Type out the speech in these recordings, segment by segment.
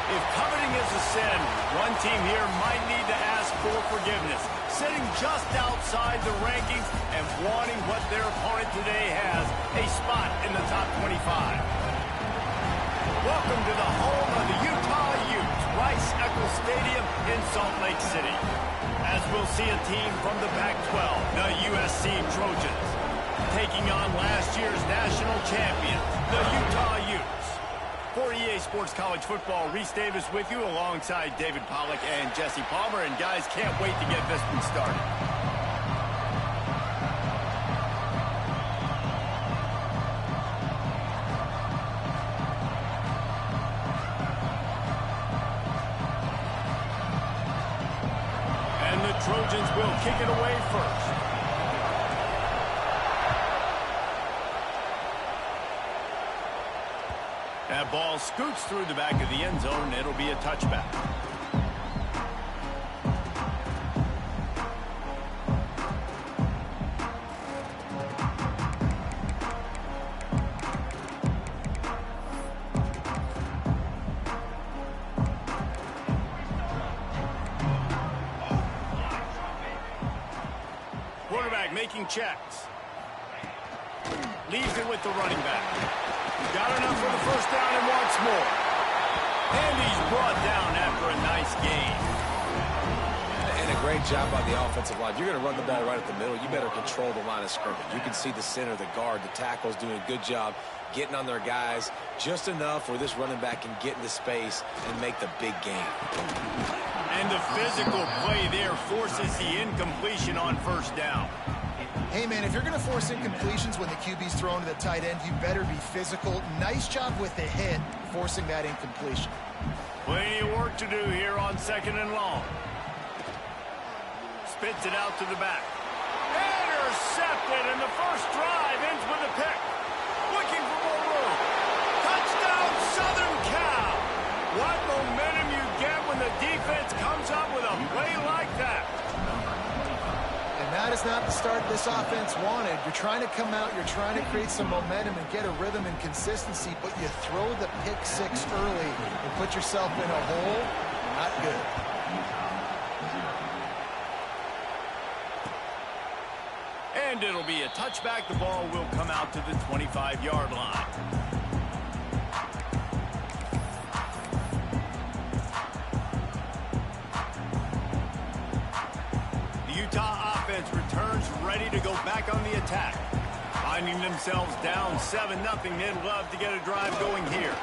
If coveting is a sin, one team here might need to ask for forgiveness, sitting just outside the rankings and wanting what their opponent today has, a spot in the top 25. Welcome to the home of the Utah Utes, Rice-Eccles Stadium in Salt Lake City. As we'll see a team from the Pac-12, the USC Trojans, taking on last year's national champions, the Utah Utes. For EA Sports College Football, Reese Davis with you alongside David Pollack and Jesse Palmer. And guys, can't wait to get this one started. And the Trojans will kick it away first. That ball scoots through the back of the end zone. It'll be a touchback. Quarterback making checks. Leaves it with the running back. Got enough for the first down and wants more. And he's brought down after a nice gain. And a great job by the offensive line. You're going to run the ball right at the middle. You better control the line of scrimmage. You can see the center, the guard, the tackles doing a good job getting on their guys just enough where this running back can get into space and make the big game. And the physical play there forces the incompletion on first down. Hey, man, if you're going to force incompletions when the QB's thrown to the tight end, you better be physical. Nice job with the hit, forcing that incompletion. Plenty of work to do here on second and long. Spits it out to the back. Intercepted, and the first drive ends with a pick. Looking for more room. Touchdown, Southern Cal. What momentum you get when the defense comes up with a play like that. And that is not the start this offense wanted. You're trying to come out, you're trying to create some momentum and get a rhythm and consistency, but you throw the pick six early and put yourself in a hole. Not good. And it'll be a touchback. The ball will come out to the 25-yard line. Utah offense returns ready to go back on the attack. Finding themselves down 7-0, they'd love to get a drive going here.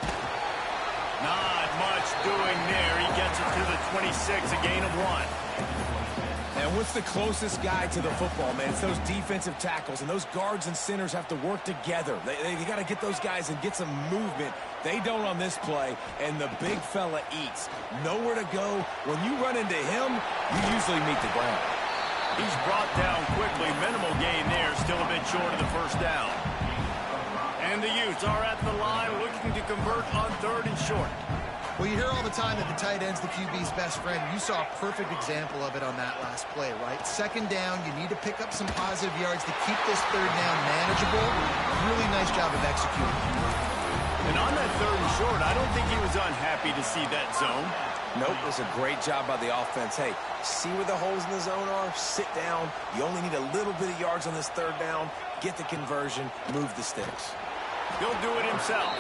Not much doing there. He gets it to the 26, a gain of 1. And what's the closest guy to the football, man? It's those defensive tackles, and those guards and centers have to work together. They got to get those guys and get some movement. They don't on this play, and the big fella eats. Nowhere to go. When you run into him, you usually meet the ground. He's brought down quickly. Minimal gain there. Still a bit short of the first down. And the Utes are at the line looking to convert on third and short. Well, you hear all the time that the tight end's the QB's best friend. You saw a perfect example of it on that last play, right? Second down, you need to pick up some positive yards to keep this third down manageable. Really nice job of executing. And on that third and short, I don't think he was unhappy to see that zone. Nope, it was a great job by the offense. Hey, see where the holes in the zone are? Sit down. You only need a little bit of yards on this third down. Get the conversion. Move the sticks. He'll do it himself.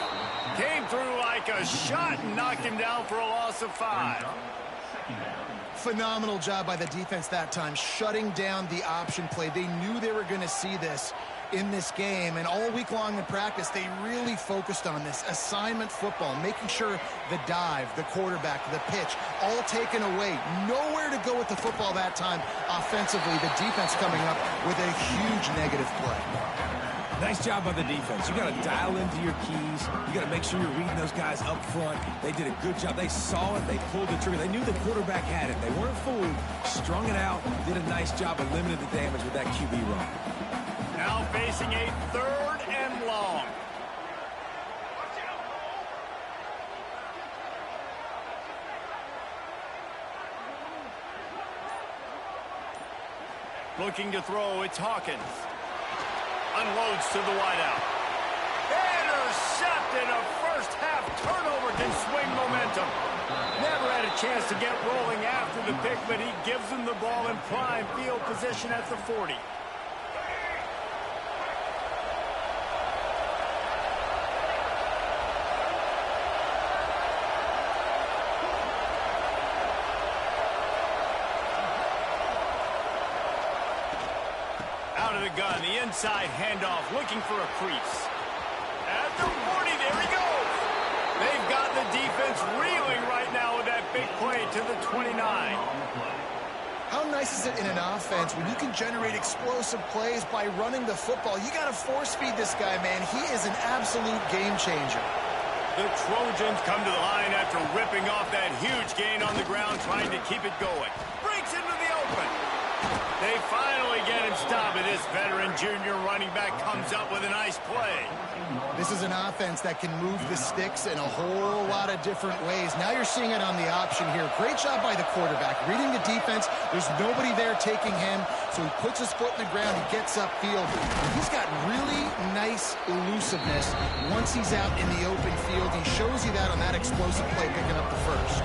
Came through like a shot and knocked him down for a loss of 5. Phenomenal job by the defense that time, shutting down the option play. They knew they were going to see this in this game, and all week long in practice, they really focused on this assignment football, making sure the dive, the quarterback, the pitch, all taken away. Nowhere to go with the football that time offensively. The defense coming up with a huge negative play. Nice job by the defense. You got to dial into your keys. You got to make sure you're reading those guys up front. They did a good job. They saw it. They pulled the trigger. They knew the quarterback had it. They weren't fooled. Strung it out. Did a nice job of limiting the damage with that QB run. Now facing a third and long. Looking to throw, it's Hawkins. Unloads to the wideout. Intercepted. A first half turnover can swing momentum. Never had a chance to get rolling after the pick, but he gives them the ball in prime field position at the 40. Out of the gun, the inside handoff, looking for a crease. At the 40, there he goes. They've got the defense reeling right now with that big play to the 29. How nice is it in an offense when you can generate explosive plays by running the football? You got to force feed this guy, man. He is an absolute game changer. The Trojans come to the line after ripping off that huge gain on the ground, trying to keep it going. Breaks into the open. They finally get him stopped, and this veteran junior running back comes up with a nice play. This is an offense that can move the sticks in a whole lot of different ways. Now you're seeing it on the option here. Great job by the quarterback. Reading the defense, there's nobody there taking him, so he puts his foot in the ground, he gets upfield. He's got really nice elusiveness once he's out in the open field. He shows you that on that explosive play, picking up the first.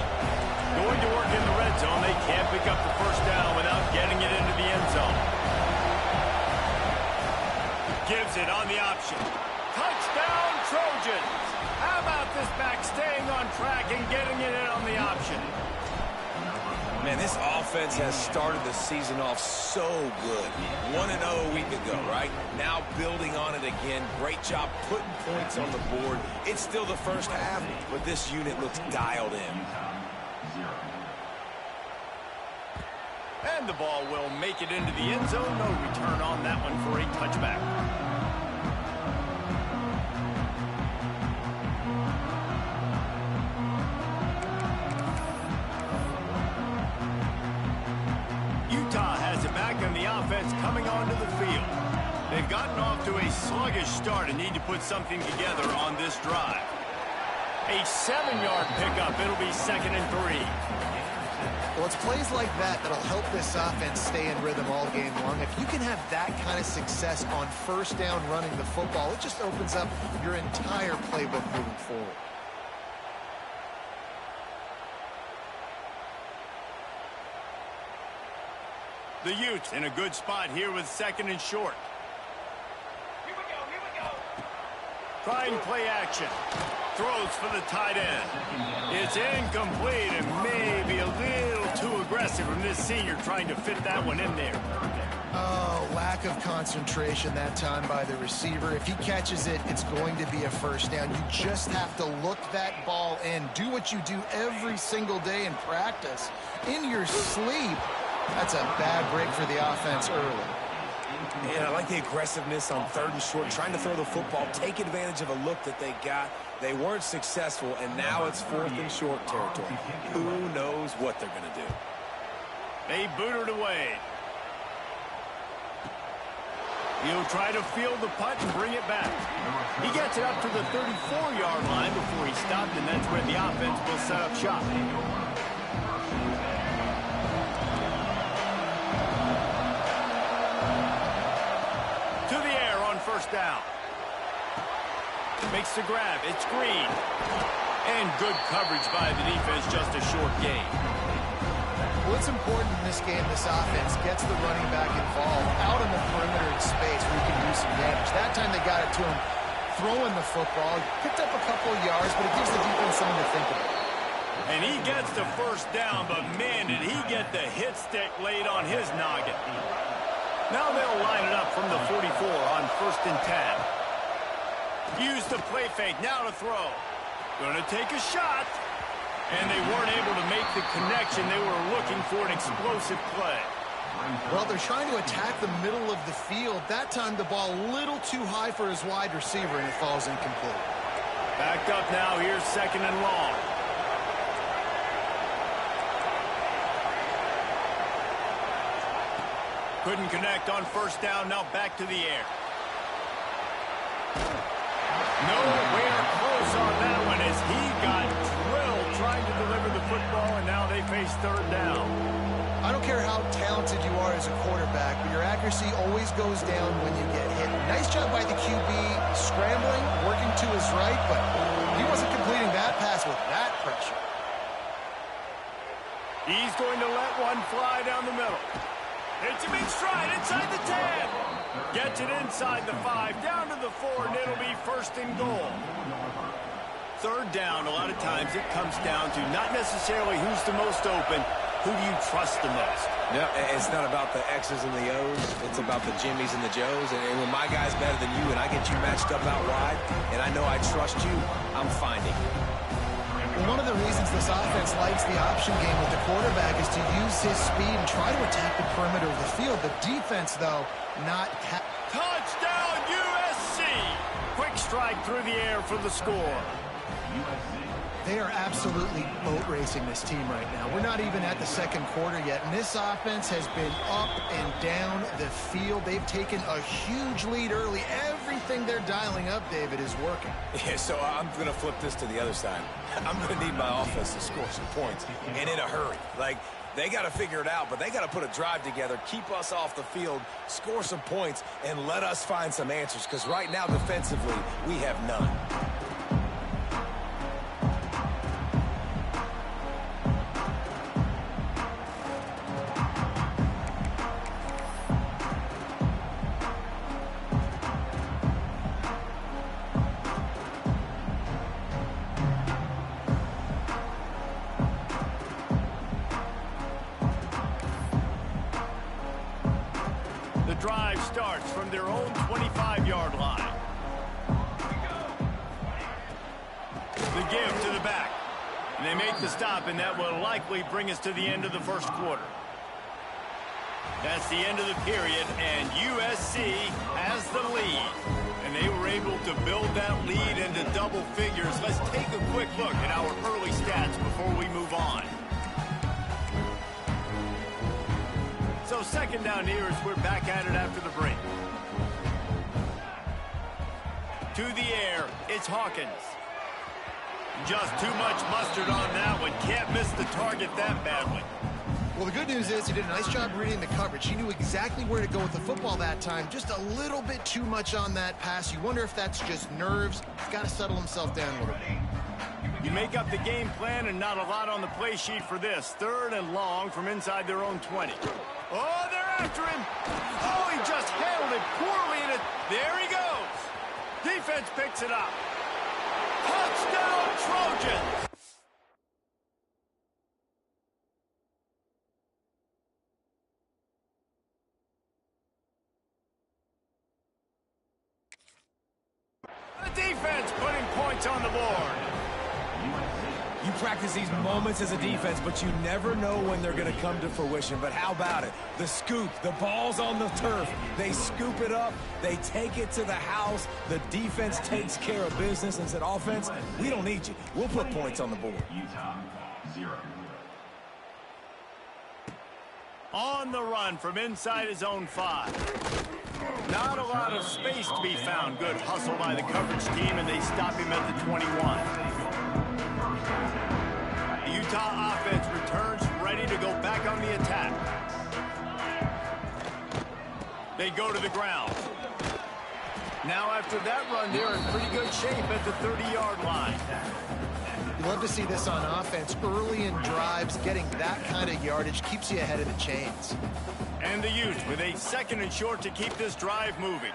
Going to work in the red zone. They can't pick up the first down without getting it into the end zone. Gives it on the option. Touchdown, Trojans! How about this back staying on track and getting it in on the option? Man, this offense has started the season off so good. 1-0 a week ago, right? Now building on it again. Great job putting points on the board. It's still the first half, but this unit looks dialed in. And the ball will make it into the end zone. No return on that one for a touchback. Utah has it back on the offense coming onto the field. They've gotten off to a sluggish start and need to put something together on this drive. A 7-yard pickup. It'll be 2nd and 3. Well, it's plays like that that'll help this offense stay in rhythm all game long. If you can have that kind of success on first down running the football, it just opens up your entire playbook moving forward. The Utes in a good spot here with 2nd and short. Here we go. Trying play action. Throws for the tight end. It's incomplete and maybe a little too aggressive from this senior trying to fit that one in there. Oh, lack of concentration that time by the receiver. If he catches it, it's going to be a first down. You just have to look that ball in. Do what you do every single day in practice. In your sleep. That's a bad break for the offense early. Man, I like the aggressiveness on 3rd and short, trying to throw the football, take advantage of a look that they got. They weren't successful, and now it's 4th and short territory. Who knows what they're going to do? They boot it away. He'll try to field the punt and bring it back. He gets it up to the 34-yard line before he stopped, and that's where the offense will set up shop. First down. Makes the grab. It's Green. And good coverage by the defense, just a short gain. What's important in this game, this offense gets the running back involved out on the perimeter in space where he can do some damage. That time they got it to him throwing the football. Picked up a couple of yards, but it gives the defense something to think about. And he gets the first down, but man, did he get the hit stick laid on his noggin. Now they'll line it up from the 44 on 1st and 10. Use the play fake, now to throw. Gonna take a shot. And they weren't able to make the connection. They were looking for an explosive play. Well, they're trying to attack the middle of the field. That time the ball a little too high for his wide receiver, and it falls incomplete. Backed up now, here's 2nd and long. Couldn't connect on first down, now back to the air. Nowhere close on that one as he got drilled trying to deliver the football, and now they face 3rd down. I don't care how talented you are as a quarterback, but your accuracy always goes down when you get hit. Nice job by the QB scrambling, working to his right, but he wasn't completing that pass with that pressure. He's going to let one fly down the middle. Hits him in stride inside the 10. Gets it inside the 5, down to the 4, and it'll be first and goal. Third down, a lot of times it comes down to not necessarily who's the most open, who do you trust the most? Yeah, it's not about the X's and the O's. It's about the Jimmies and the Joes. And when my guy's better than you and I get you matched up out wide, and I know I trust you, I'm finding you. Well, one of the reasons this offense likes the option game with the quarterback is to use his speed and try to attack the perimeter of the field. The defense, though, not... Touchdown, USC! Quick strike through the air for the score. They are absolutely boat racing this team right now. We're not even at the second quarter yet, and this offense has been up and down the field. They've taken a huge lead early. Everything they're dialing up, David, is working. Yeah, so I'm going to flip this to the other side. I'm going to need my offense to score some points, and in a hurry. Like, they got to figure it out, but they got to put a drive together, keep us off the field, score some points, and let us find some answers, because right now, defensively, we have none. Drive starts from their own 25-yard line. The give to the back. And they make the stop, and that will likely bring us to the end of the first quarter. That's the end of the period, and USC has the lead. And they were able to build that lead into double figures. Let's take a quick look at our early stats before we move on. So second down here as we're back at it after the break. To the air, it's Hawkins. Just too much mustard on that one. Can't miss the target that badly. Well, the good news is he did a nice job reading the coverage. He knew exactly where to go with the football that time. Just a little bit too much on that pass. You wonder if that's just nerves. He's got to settle himself down a little bit. You make up the game plan and not a lot on the play sheet for this. Third and long from inside their own 20. Oh, they're after him. Oh, he just handled it poorly, and there he goes. Defense picks it up. Touchdown, Trojans. The defense putting points on the board. You practice these moments as a defense, but you never know when they're going to come to fruition. But how about it? The scoop, the ball's on the turf. They scoop it up. They take it to the house. The defense takes care of business and said, offense, we don't need you. We'll put points on the board. Utah, 0. On the run from inside his own 5. Not a lot of space to be found. Good hustle by the coverage team, and they stop him at the 21. The Utah offense returns ready to go back on the attack. They go to the ground. Now after that run, they're in pretty good shape at the 30-yard line. You love to see this on offense. Early in drives, getting that kind of yardage keeps you ahead of the chains. And the Utes with a second and short to keep this drive moving.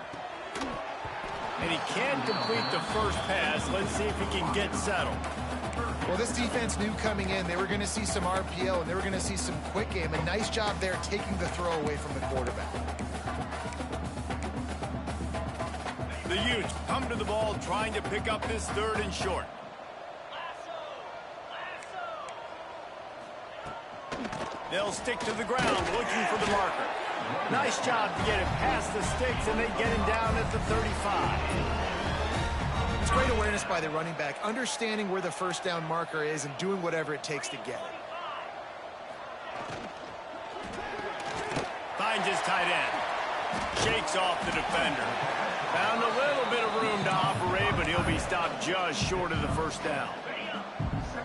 And he can't complete the first pass. Let's see if he can get settled. Well, this defense knew coming in they were going to see some RPO and they were going to see some quick game. A nice job there taking the throw away from the quarterback. The Utes come to the ball trying to pick up this third and short. They'll stick to the ground looking for the marker. Nice job to get it past the sticks, and they get him down at the 35. It's great awareness by the running back, understanding where the first down marker is and doing whatever it takes to get it. Finds his tight end. Shakes off the defender. Found a little bit of room to operate, but he'll be stopped just short of the first down.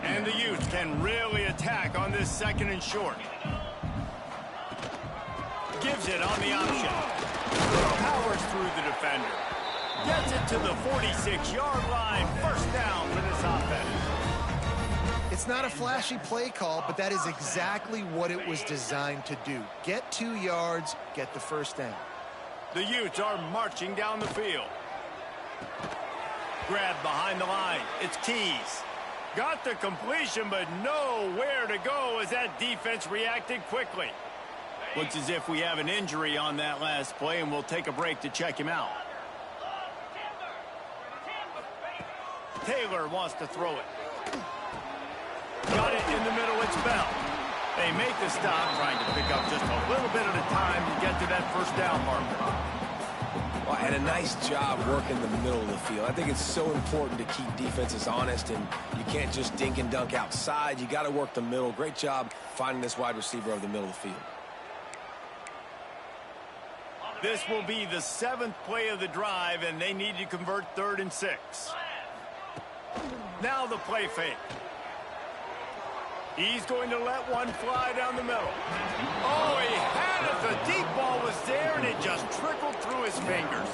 And the Utes can really attack on this second and short. Gives it on the option. Powers through the defender. Gets it to the 46-yard line. First down for this offense. It's not a flashy play call, but that is exactly what it was designed to do. Get 2 yards, get the first down. The Utes are marching down the field. Grab behind the line. It's Keys. Got the completion, but nowhere to go as that defense reacted quickly. Looks as if we have an injury on that last play, and we'll take a break to check him out. Taylor wants to throw it. Got it in the middle. It's Bell. They make the stop, trying to pick up just a little bit at a time to get to that first down marker. Well, and a nice job working the middle of the field. I think it's so important to keep defenses honest, and you can't just dink and dunk outside. You got to work the middle. Great job finding this wide receiver over the middle of the field. This will be the 7th play of the drive, and they need to convert 3rd and 6. Now the play fake. He's going to let one fly down the middle. Oh, he had it. The deep ball was there, and it just trickled through his fingers.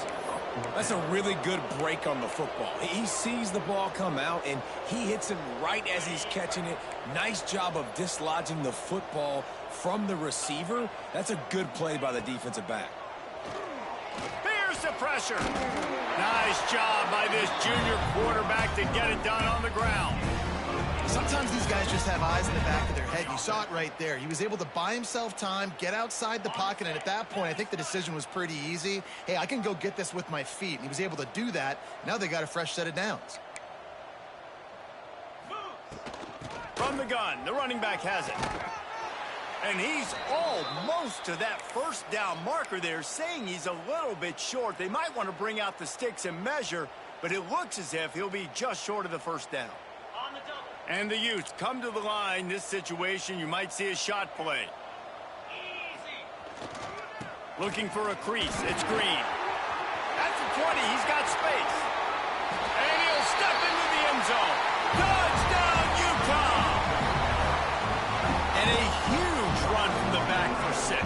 That's a really good break on the football. He sees the ball come out, and he hits him right as he's catching it. Nice job of dislodging the football from the receiver. That's a good play by the defensive back. Here's the pressure. Nice job by this junior quarterback to get it done on the ground. Sometimes these guys just have eyes in the back of their head. You saw it right there. He was able to buy himself time, get outside the pocket, and at that point, I think the decision was pretty easy. Hey, I can go get this with my feet. And he was able to do that. Now they got a fresh set of downs. From the gun, the running back has it. And he's almost to that first down marker there, saying he's a little bit short. They might want to bring out the sticks and measure, but it looks as if he'll be just short of the first down. And the Utes come to the line. This situation, you might see a shot play. Looking for a crease. It's Green. At the 20, he's got space. And he'll step into the end zone. Touchdown, Utah! And a huge run from the back for 6.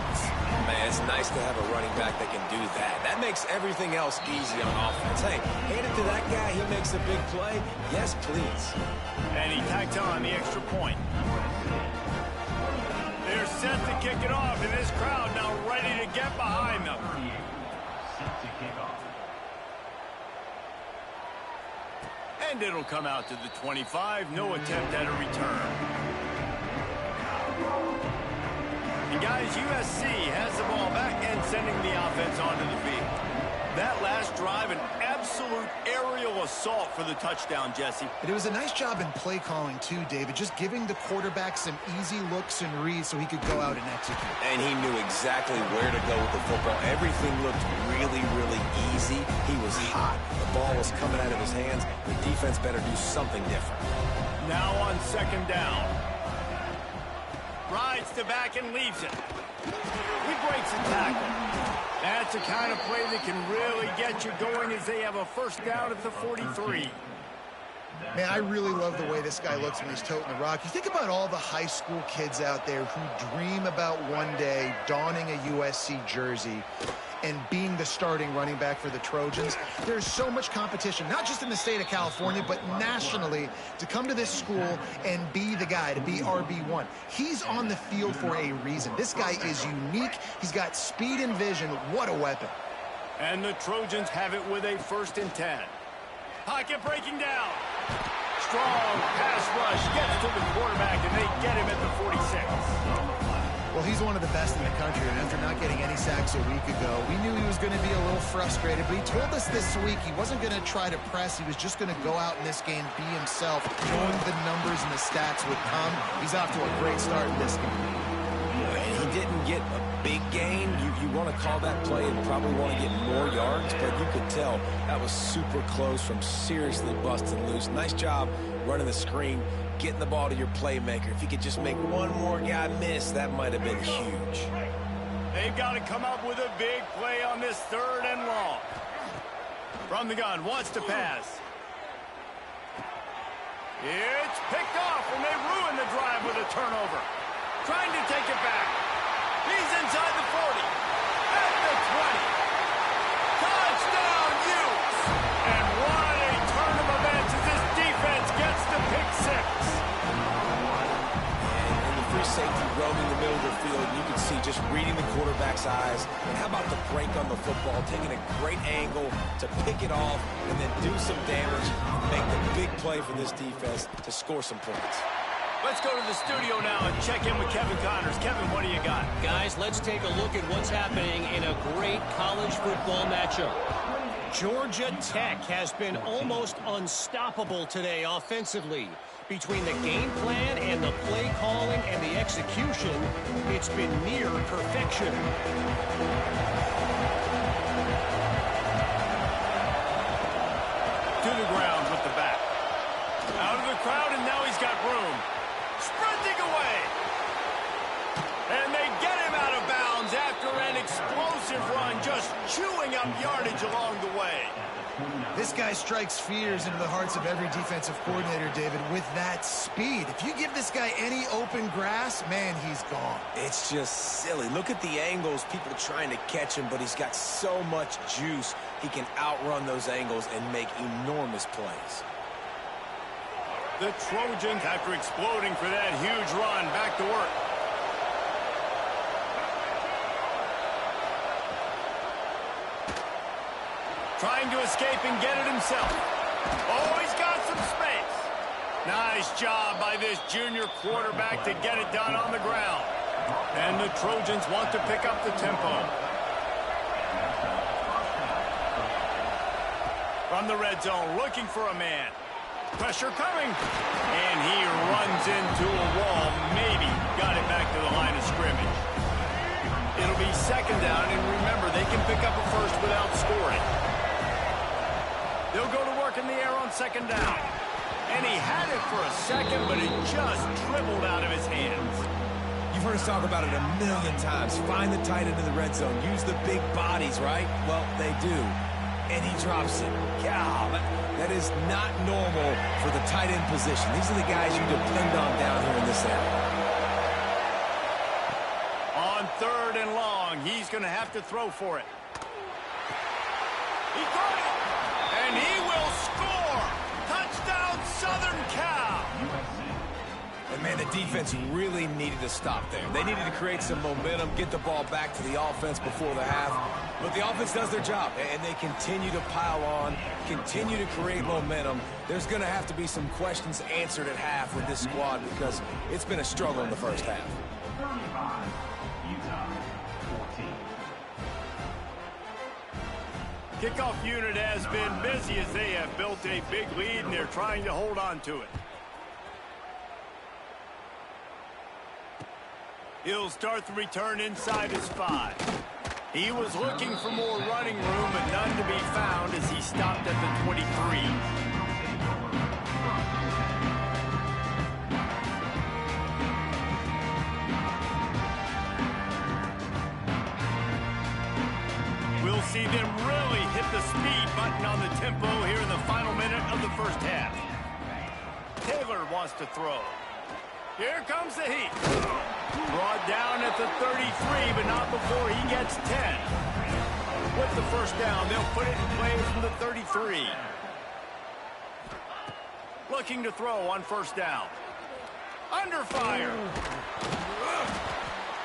Man, it's nice to have a running back that can do that. That makes everything else easy on offense. Hey, hand it to that guy. He makes a big play. Yes, please. And he tacked on the extra point. They're set to kick it off, and this crowd now ready to get behind them. And it'll come out to the 25. No attempt at a return. And guys, USC has the ball back and sending the offense onto the field. That last drive, an absolute aerial assault for the touchdown, Jesse. But it was a nice job in play calling, too, David, just giving the quarterback some easy looks and reads so he could go out and execute. And he knew exactly where to go with the football. Everything looked really, really easy. He was hot. The ball was coming out of his hands. The defense better do something different. Now on 2nd down. Rides to back and leaves it. He breaks a tackle. That's the kind of play that can really get you going as they have a first down at the 43. Man, I really love the way this guy looks when he's toting the rock. You think about all the high school kids out there who dream about one day donning a USC jersey and being the starting running back for the Trojans. There's so much competition, not just in the state of California, but nationally, to come to this school and be the guy, to be RB1. He's on the field for a reason. This guy is unique. He's got speed and vision. What a weapon. And the Trojans have it with a 1st and 10. Pocket breaking down. Strong pass rush gets to the quarterback, and they get him at the 46. Well, he's one of the best in the country, and after not getting any sacks a week ago, we knew he was going to be a little frustrated, but he told us this week he wasn't going to try to press. He was just going to go out in this game, be himself, knowing the numbers and the stats would come. He's off to a great start in this game. And he didn't get a big gain. You want to call that play and probably want to get more yards, but you could tell that was super close from seriously busting loose. Nice job running the screen, getting the ball to your playmaker. If you could just make one more guy miss, that might have been huge. They've got to come up with a big play on this 3rd and long. From the gun, wants to pass. It's picked off, and they ruin the drive with a turnover. Trying to take it back. He's inside the 40. At the 20. Touchdown, Utes! And what a turn of events as this defense gets the pick 6. safety roaming the middle of the field, and you can see just reading the quarterback's eyes. And how about the break on the football, taking a great angle to pick it off and then do some damage and make the big play for this defense to score some points. Let's go to the studio now and check in with Kevin Connors. Kevin, what do you got? Guys, let's take a look at what's happening in a great college football matchup. Georgia Tech has been almost unstoppable today offensively. Between the game plan and the play calling and the execution, it's been near perfection. To the ground with the back. Out of the crowd, and now he's got room. Sprinting away. And they get him out of bounds after an explosive run, just chewing up yardage along the way. This guy strikes fears into the hearts of every defensive coordinator, David, with that speed. If you give this guy any open grass, man, he's gone. It's just silly. Look at the angles, people trying to catch him, but he's got so much juice. He can outrun those angles and make enormous plays. The Trojans, after exploding for that huge run, back to work. Trying to escape and get it himself. Oh, he's got some space. Nice job by this junior quarterback to get it done on the ground. And the Trojans want to pick up the tempo. From the red zone, looking for a man. Pressure coming. And he runs into a wall. Maybe got it back to the line of scrimmage. It'll be second down, and remember, they can pick up a first without scoring. They'll go to work in the air on second down. And he had it for a second, but it just dribbled out of his hands. You've heard us talk about it a million times. Find the tight end in the red zone. Use the big bodies, right? Well, they do. And he drops it. God, that is not normal for the tight end position. These are the guys you depend on down here in this area. On third and long, he's going to have to throw for it. He got it! And he will score! Touchdown, Southern Cal! And, man, the defense really needed to stop there. They needed to create some momentum, get the ball back to the offense before the half. But the offense does their job, and they continue to pile on, continue to create momentum. There's going to have to be some questions answered at half with this squad because it's been a struggle in the first half. Kickoff unit has been busy as they have built a big lead, and they're trying to hold on to it. He'll start the return inside his 5. He was looking for more running room, but none to be found as he stopped at the 23. We'll see them really hit the speed button on the tempo here in the final minute of the first half. Taylor wants to throw. Here comes the heat. Brought down at the 33, but not before he gets 10. With the first down, they'll put it in play from the 33. Looking to throw on first down. Under fire.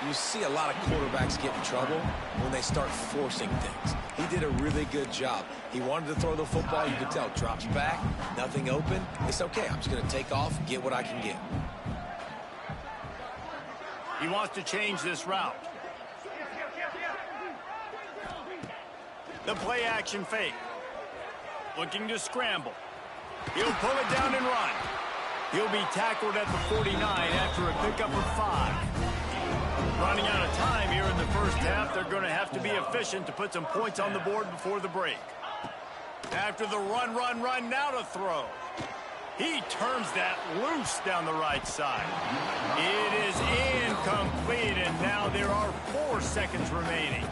You see a lot of quarterbacks get in trouble when they start forcing things. He did a really good job. He wanted to throw the football. You could tell. Drops back, nothing open. It's okay. I'm just going to take off, get what I can get. He wants to change this route. The play action fake. Looking to scramble. He'll pull it down and run. He'll be tackled at the 49 after a pickup of 5. Running out of time here in the first half, they're going to have to be efficient to put some points on the board before the break. After the run, now to throw. He turns that loose down the right side. It is incomplete, and now there are 4 seconds remaining.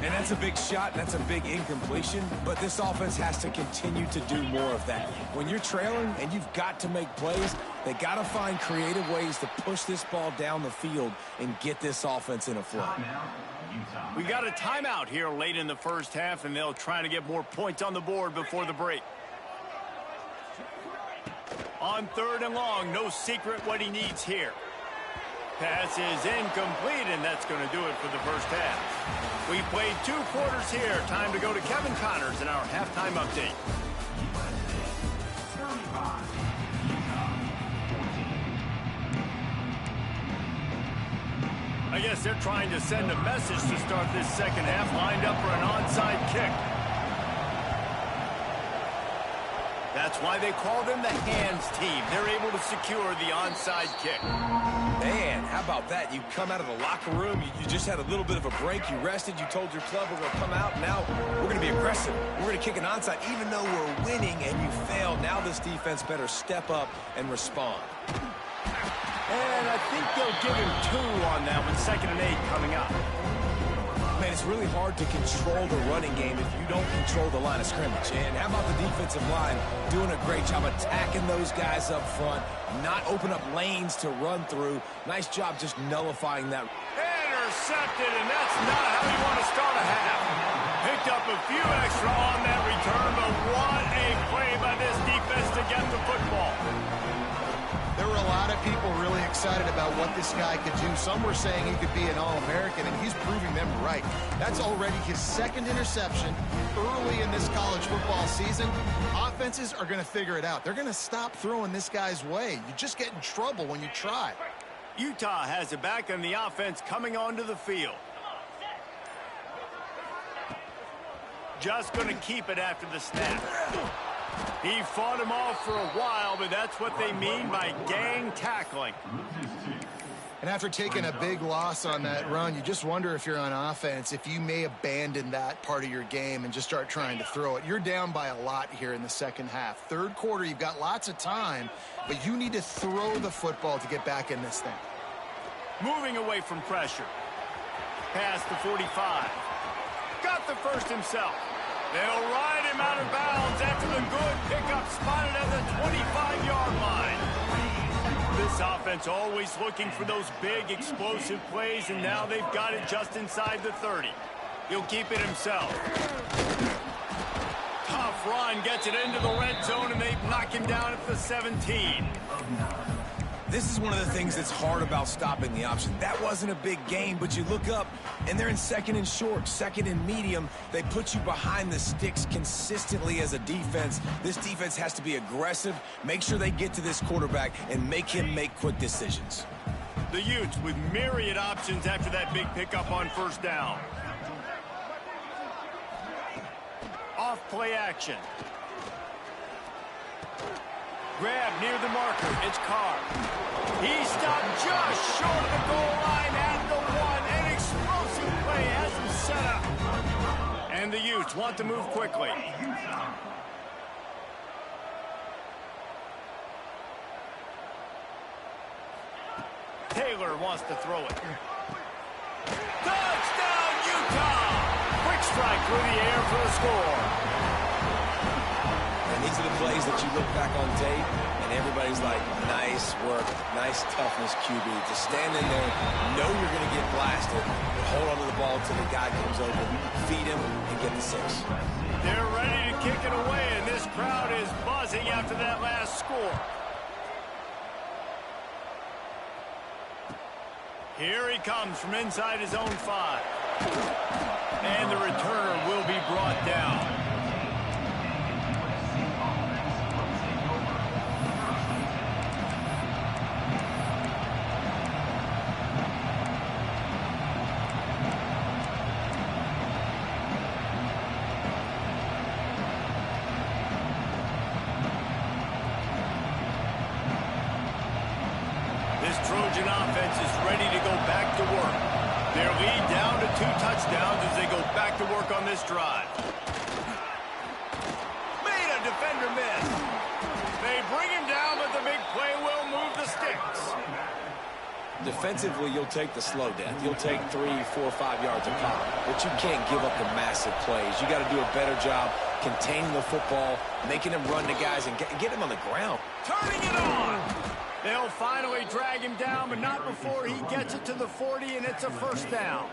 And that's a big shot, that's a big incompletion, but this offense has to continue to do more of that. When you're trailing and you've got to make plays, they got to find creative ways to push this ball down the field and get this offense in a flow. We got a timeout here late in the first half, and they'll try to get more points on the board before the break. On third and long, no secret what he needs here. Pass is incomplete, and that's going to do it for the first half. We played 2 quarters here. Time to go to Kevin Connors in our halftime update. I guess they're trying to send a message to start this second half, lined up for an onside kick. That's why they call them the hands team. They're able to secure the onside kick. Man, how about that? You come out of the locker room, you just had a little bit of a break, you rested, you told your club we're going to come out, and now we're going to be aggressive. We're going to kick an onside, even though we're winning and you failed. Now this defense better step up and respond. And I think they'll give him 2 on that one, 2nd and 8 coming up. Man, it's really hard to control the running game if you don't control the line of scrimmage. And how about the defensive line doing a great job attacking those guys up front, not open up lanes to run through. Nice job just nullifying that. Intercepted, and that's not how you want to start a half. Picked up a few extra on that return, but what a play by this defense to get the football. There were a lot of people really excited about what this guy could do. Some were saying he could be an All-American, and he's proving them right. That's already his 2nd interception early in this college football season. Offenses are going to figure it out. They're going to stop throwing this guy's way. You just get in trouble when you try. Utah has it back on the offense coming onto the field. Just going to keep it after the snap. He fought him off for a while, but that's what they mean by gang tackling. And after taking a big loss on that run, you just wonder if you're on offense, if you may abandon that part of your game and just start trying to throw it. You're down by a lot here in the second half. 3rd quarter, you've got lots of time, but you need to throw the football to get back in this thing. Moving away from pressure. Past the 45. Got the first himself. They'll ride him out of bounds after the good pickup spotted at the 25-yard line. This offense always looking for those big explosive plays, and now they've got it just inside the 30. He'll keep it himself. Tough run, gets it into the red zone, and they knock him down at the 17. This is one of the things that's hard about stopping the option. That wasn't a big gain, but you look up, and they're in 2nd and short, 2nd and medium. They put you behind the sticks consistently as a defense. This defense has to be aggressive, make sure they get to this quarterback, and make him make quick decisions. The Utes with myriad options after that big pickup on 1st down. Off play action. Grab near the marker. It's Carr. He stopped just short of the goal line at the 1. An explosive play has him set up. And the Utes want to move quickly. Taylor wants to throw it. Touchdown, Utah! Quick strike through the air for the score. And these are the plays that you look back on tape, and everybody's like, nice work, nice toughness, QB. To stand in there, know you're going to get blasted, but hold on to the ball until the guy comes over, feed him, and get the 6. They're ready to kick it away, and this crowd is buzzing after that last score. Here he comes from inside his own 5. And the returner will be brought down. This Trojan offense is ready to go back to work. Their lead down to 2 touchdowns as they go back to work on this drive. Made a defender miss. They bring him down, but the big play will move the sticks. Defensively, you'll take the slow death. You'll take 3, 4, 5 yards of pop, but you can't give up the massive plays. You got to do a better job containing the football, making him run to guys, and get him on the ground. Turning it on. They'll finally drag him down, but not before he gets it to the 40, and it's a 1st down.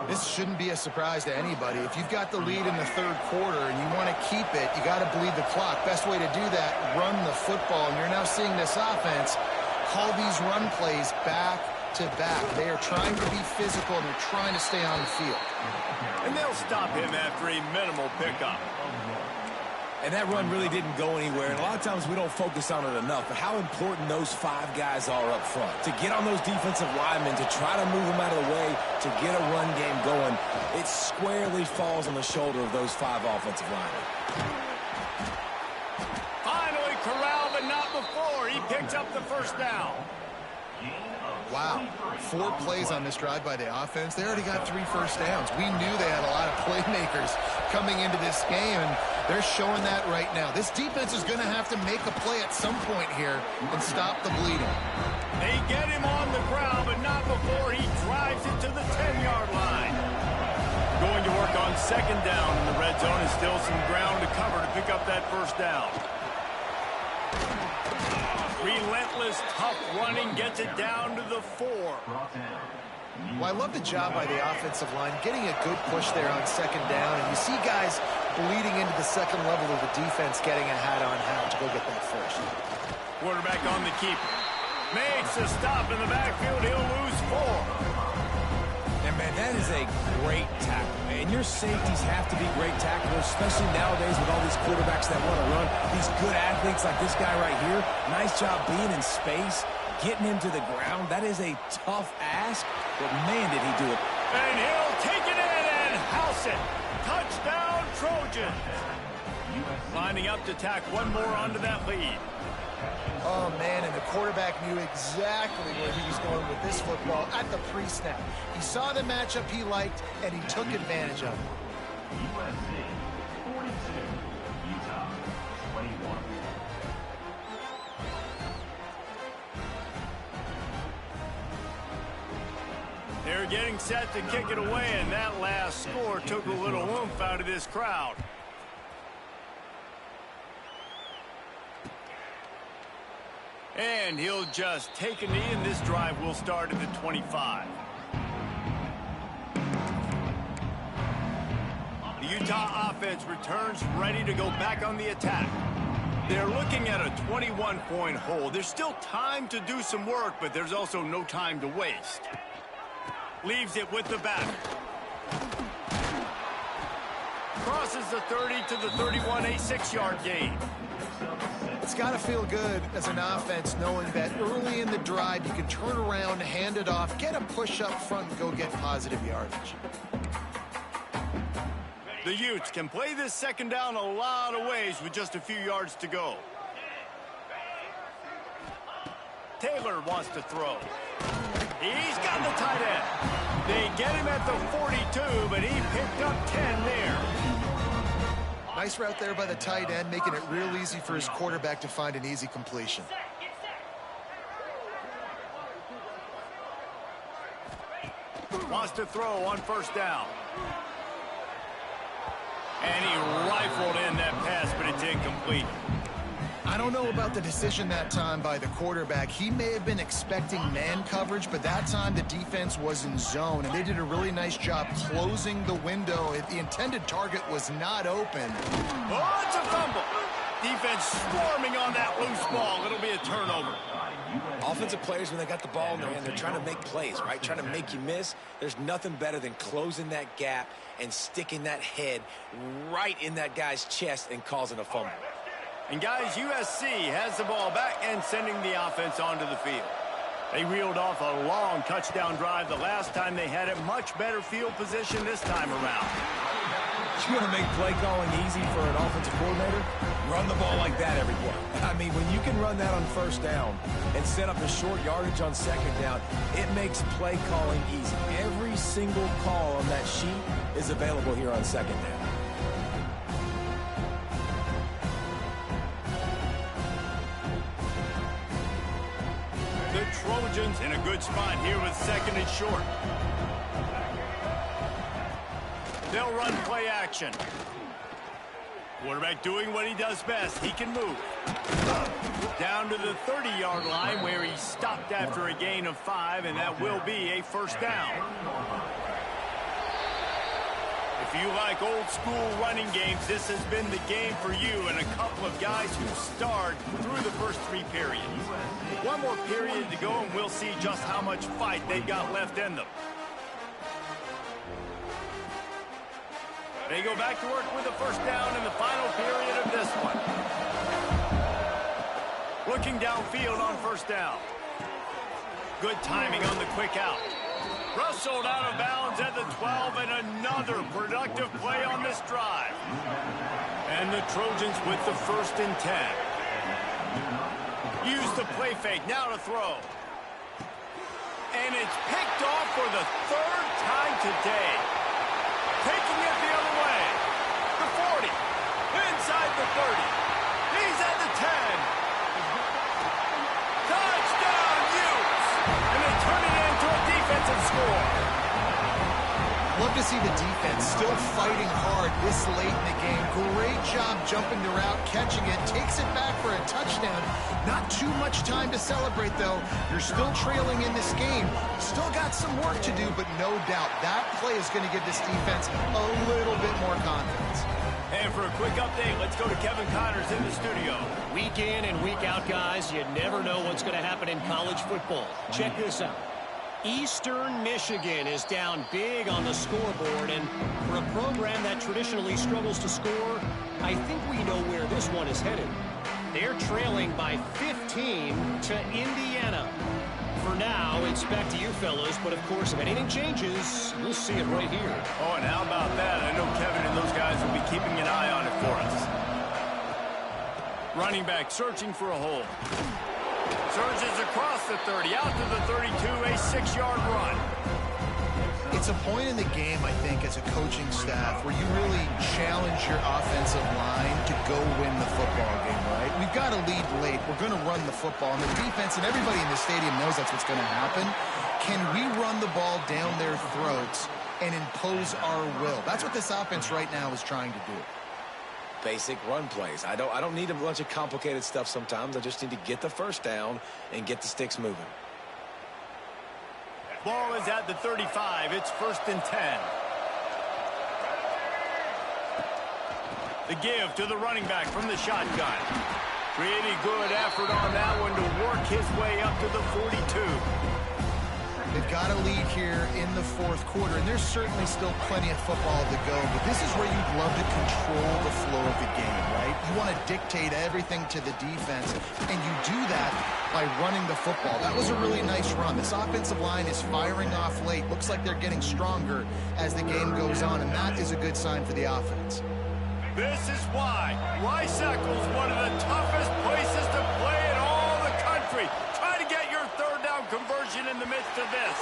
This shouldn't be a surprise to anybody. If you've got the lead in the 3rd quarter and you want to keep it, you got to bleed the clock. Best way to do that, run the football. And you're now seeing this offense call these run plays back to back. They are trying to be physical, and they're trying to stay on the field. And they'll stop him after a minimal pickup. And that run really didn't go anywhere. And a lot of times we don't focus on it enough. But how important those 5 guys are up front. To get on those defensive linemen, to try to move them out of the way, to get a run game going, it squarely falls on the shoulder of those 5 offensive linemen. Finally corralled, but not before. He picks up the first down. Wow, 4 plays on this drive by the offense. They already got 3 first downs. We knew they had a lot of playmakers coming into this game, and they're showing that right now. This defense is going to have to make a play at some point here and stop the bleeding. They get him on the ground, but not before he drives it to the 10-yard line. Going to work on second down in the red zone, and still some ground to cover to pick up that first down. Relentless, tough running gets it down to the 4. Well, I love the job by the offensive line, getting a good push there on second down, and you see guys bleeding into the second level of the defense, getting a hat on how to go get that first. Quarterback on the keeper. Makes a stop in the backfield. He'll lose 4. And, man, that is a great tackle. And your safeties have to be great tacklers, especially nowadays with all these quarterbacks that want to run. These good athletes like this guy right here. Nice job being in space, getting him to the ground. That is a tough ask, but, man, did he do it. And he'll take it in and house it. Touchdown, Trojans. Lining up to tack one more onto that lead. Oh, man, and the quarterback knew exactly where he was going with this football at the pre-snap. He saw the matchup he liked, and he took advantage of it. USC 42, Utah 21. They're getting set to kick it away, and that last score took a little oomph out of this crowd. And he'll just take a knee, and this drive will start at the 25. The Utah offense returns ready to go back on the attack. They're looking at a 21-point hole. There's still time to do some work, but there's also no time to waste. Leaves it with the back. Crosses the 30 to the 31, a 6-yard gain. It's got to feel good as an offense knowing that early in the drive you can turn around, hand it off, get a push up front, and go get positive yardage. The Utes can play this second down a lot of ways with just a few yards to go. Taylor wants to throw. He's got the tight end. They get him at the 42, but he picked up 10 there. Nice route there by the tight end, making it real easy for his quarterback to find an easy completion. Wants to throw on first down. And he rifled in that pass, but it's incomplete. I don't know about the decision that time by the quarterback. He may have been expecting man coverage, but that time the defense was in zone, and they did a really nice job closing the window. The intended target was not open. Oh, it's a fumble. Defense swarming on that loose ball. It'll be a turnover. Offensive players, when they got the ball in their hand, they're trying to make plays, right? Trying to make you miss. There's nothing better than closing that gap and sticking that head right in that guy's chest and causing a fumble. And guys, USC has the ball back and sending the offense onto the field. They reeled off a long touchdown drive the last time they had it. Much better field position this time around. You want to make play calling easy for an offensive coordinator? Run the ball like that every play. I mean, when you can run that on first down and set up a short yardage on second down, it makes play calling easy. Every single call on that sheet is available here on second down. The Trojans in a good spot here with second and short. They'll run play action. Quarterback doing what he does best. He can move. Down to the 30-yard line where he stopped after a gain of 5, and that will be a first down. If you like old school running games, this has been the game for you and a couple of guys who starred through the first 3 periods. One more period to go and we'll see just how much fight they've got left in them. They go back to work with a first down in the final period of this one. Looking downfield on first down. Good timing on the quick out. Rustled out of bounds at the 12, and another productive play on this drive. And the Trojans with the 1st and 10. Use the play fake, now to throw. And it's picked off for the 3rd time today. Taking it the other way. The 40. Inside the 30. He's at the 10. Touchdown, Utes! And they turn it into a defensive score. Love to see the defense still fighting hard this late in the game. Great job jumping the route, catching it, takes it back for a touchdown. Not too much time to celebrate, though. You're still trailing in this game. Still got some work to do, but no doubt that play is going to give this defense a little bit more confidence. And for a quick update, let's go to Kevin Connors in the studio. Week in and week out, guys, you never know what's going to happen in college football. Check this out. Eastern Michigan is down big on the scoreboard, and for a program that traditionally struggles to score, I think we know where this one is headed. They're trailing by 15 to Indiana. For now, it's back to you fellas, but of course, if anything changes, you'll see it right here. Oh, and how about that? I know Kevin and those guys will be keeping an eye on it for us. Running back searching for a hole. Surges across the 30, out to the 32, a 6-yard run. It's a point in the game, I think, as a coaching staff where you really challenge your offensive line to go win the football game, right? We've got to lead late. We're going to run the football. And the defense and everybody in the stadium knows that's what's going to happen. Can we run the ball down their throats and impose our will? That's what this offense right now is trying to do. Basic run plays. I don't need a bunch of complicated stuff sometimes. I just need to get the first down and get the sticks moving. Ball is at the 35. It's 1st and 10. The give to the running back from the shotgun. Pretty good effort on that one to work his way up to the 42. They've got a lead here in the 4th quarter, and there's certainly still plenty of football to go, but this is where you'd love to control the flow of the game, right? You want to dictate everything to the defense, and you do that by running the football. That was a really nice run. This offensive line is firing off late. Looks like they're getting stronger as the game goes on, and that is a good sign for the offense. This is why Rice-Eccles, one of the toughest places to play in all the country. Try to get your 3rd down conversion in the midst of this.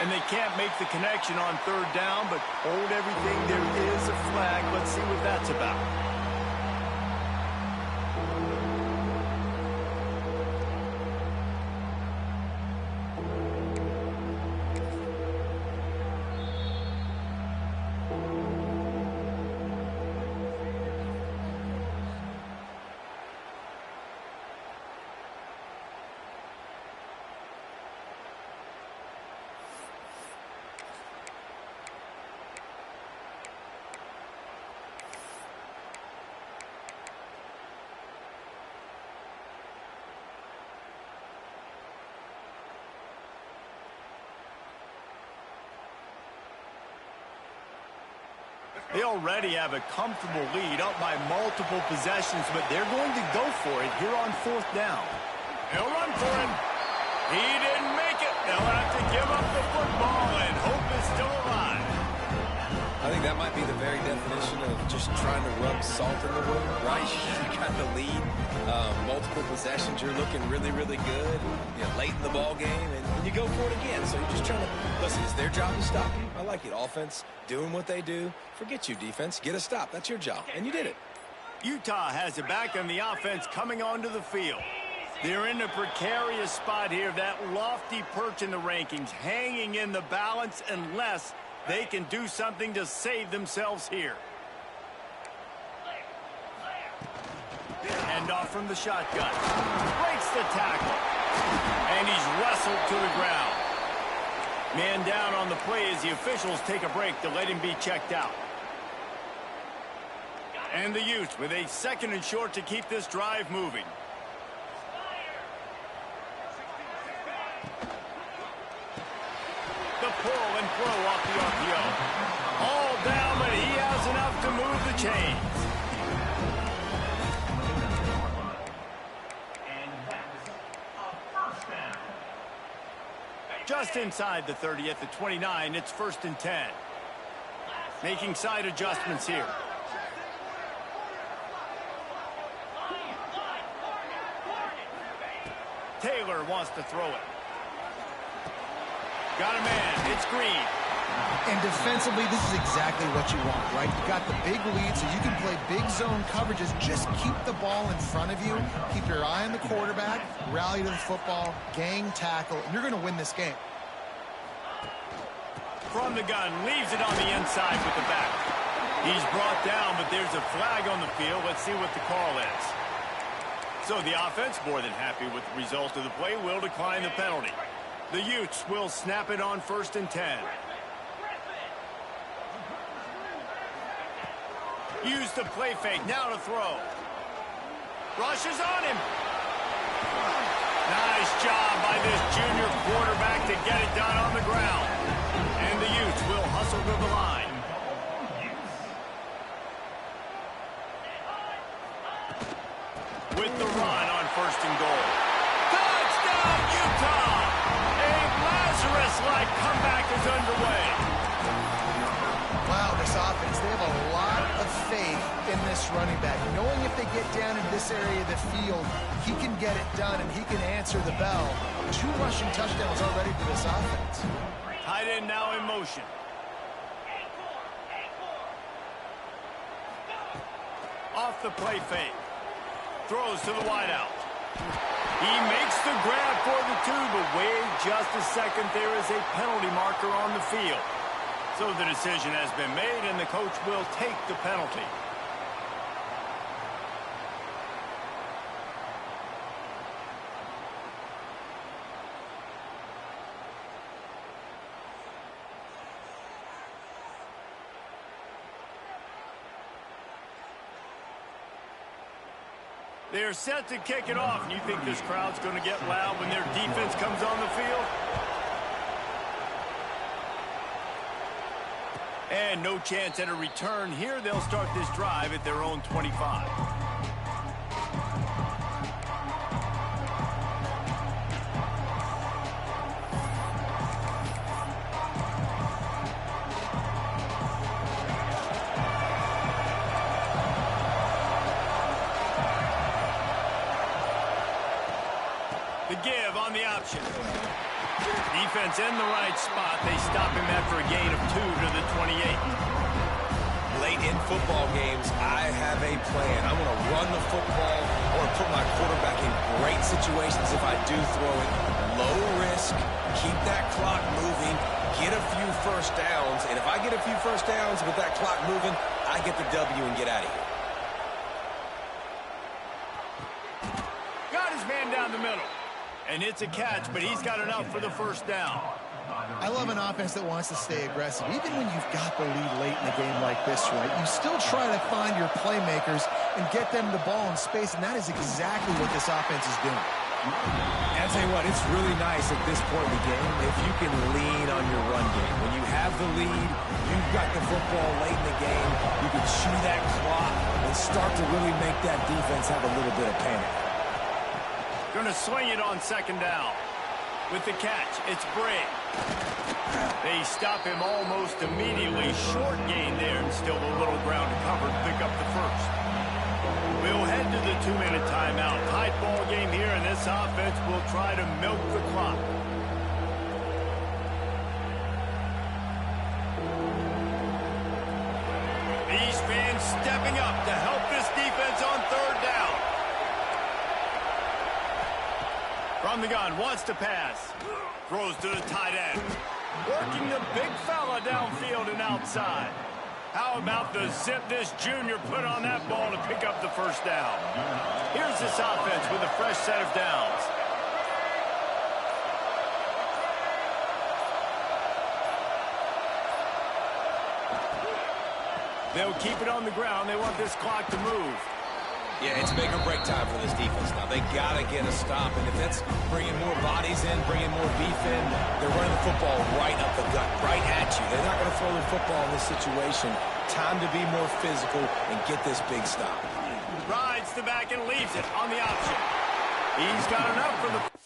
And they can't make the connection on 3rd down, but hold everything. There is a flag. Let's see what that's about. They already have a comfortable lead up by multiple possessions, but they're going to go for it here on 4th down. He'll run for it. He didn't make it. They'll have to give up the football, and hope is still alive. I think that might be the very definition of just trying to rub salt in the wound, right? You got the lead, multiple possessions, you're looking really, really good, late in the ball game, and you go for it again. So you're just trying to, listen, it's their job to stop you. I like it. Offense, doing what they do. Forget you, defense. Get a stop. That's your job, and you did it. Utah has it back on the offense coming onto the field. They're in a precarious spot here, that lofty perch in the rankings, hanging in the balance unless they can do something to save themselves here. Hand off from the shotgun. Breaks the tackle. And he's wrestled to the ground. Man down on the play as the officials take a break to let him be checked out. And the Utes with a 2nd and short to keep this drive moving. The pull and throw off the RPO. All down, but he has enough to move the chains. And that's a first down. Just inside the 30 at the 29, it's 1st and 10. Making side adjustments here. Taylor wants to throw it. Got a man. It's Green. And defensively, this is exactly what you want, right? You got the big lead, so you can play big zone coverages. Just keep the ball in front of you. Keep your eye on the quarterback. Rally to the football. Gang tackle. And you're going to win this game. From the gun. Leaves it on the inside with the back. He's brought down, but there's a flag on the field. Let's see what the call is. So the offense, more than happy with the result of the play, will decline the penalty. The Utes will snap it on 1st and 10. Use the play fake. Now to throw. Rushes on him. Nice job by this junior quarterback to get it done on the ground. And the Utes will hustle to the line. With the run on 1st and goal. Touchdown, Utah! A Lazarus-like comeback is underway. Wow, this offense, they have a lot of faith in this running back. Knowing if they get down in this area of the field, he can get it done and he can answer the bell. 2 rushing touchdowns already for this offense. Tight end now in motion. Off the play fake. Throws to the wideout. He makes the grab for the 2, but wait just a second. There is a penalty marker on the field. So the decision has been made, and the coach will take the penalty. They're set to kick it off. And you think this crowd's going to get loud when their defense comes on the field? And no chance at a return here. They'll start this drive at their own 25. The give on the option. Defense in the right spot. They stop him after a gain of 2 to the 28. Late in football games, I have a plan. I want to run the football. I want to put my quarterback in great situations if I do throw it. Low risk, keep that clock moving, get a few first downs. And if I get a few first downs with that clock moving, I get the W and get out of here. Got his man down the middle. And it's a catch, but he's got enough for the first down. I love an offense that wants to stay aggressive. Even when you've got the lead late in a game like this, right, you still try to find your playmakers and get them the ball in space, and that is exactly what this offense is doing. And I'll tell you what, it's really nice at this point in the game if you can lean on your run game. When you have the lead, you've got the football late in the game, you can chew that clock and start to really make that defense have a little bit of panic. Going to swing it on 2nd down. With the catch, it's Bray. They stop him almost immediately. Short gain there and still a little ground to cover to pick up the first. We'll head to the 2-minute timeout. Tight ball game here, and this offense will try to milk the clock. These fans stepping up to help this defense on 3rd down. From the gun, wants to pass. Throws to the tight end. Working the big fella downfield and outside. How about the zip this junior put on that ball to pick up the first down? Here's this offense with a fresh set of downs. They'll keep it on the ground. They want this clock to move. Yeah, it's make or break time for this defense now. They got to get a stop, and if that's bringing more bodies in, bringing more beef in, they're running the football right up the gut, right at you. They're not going to throw the football in this situation. Time to be more physical and get this big stop. Rides the back and leaves it on the option. He's got enough for the...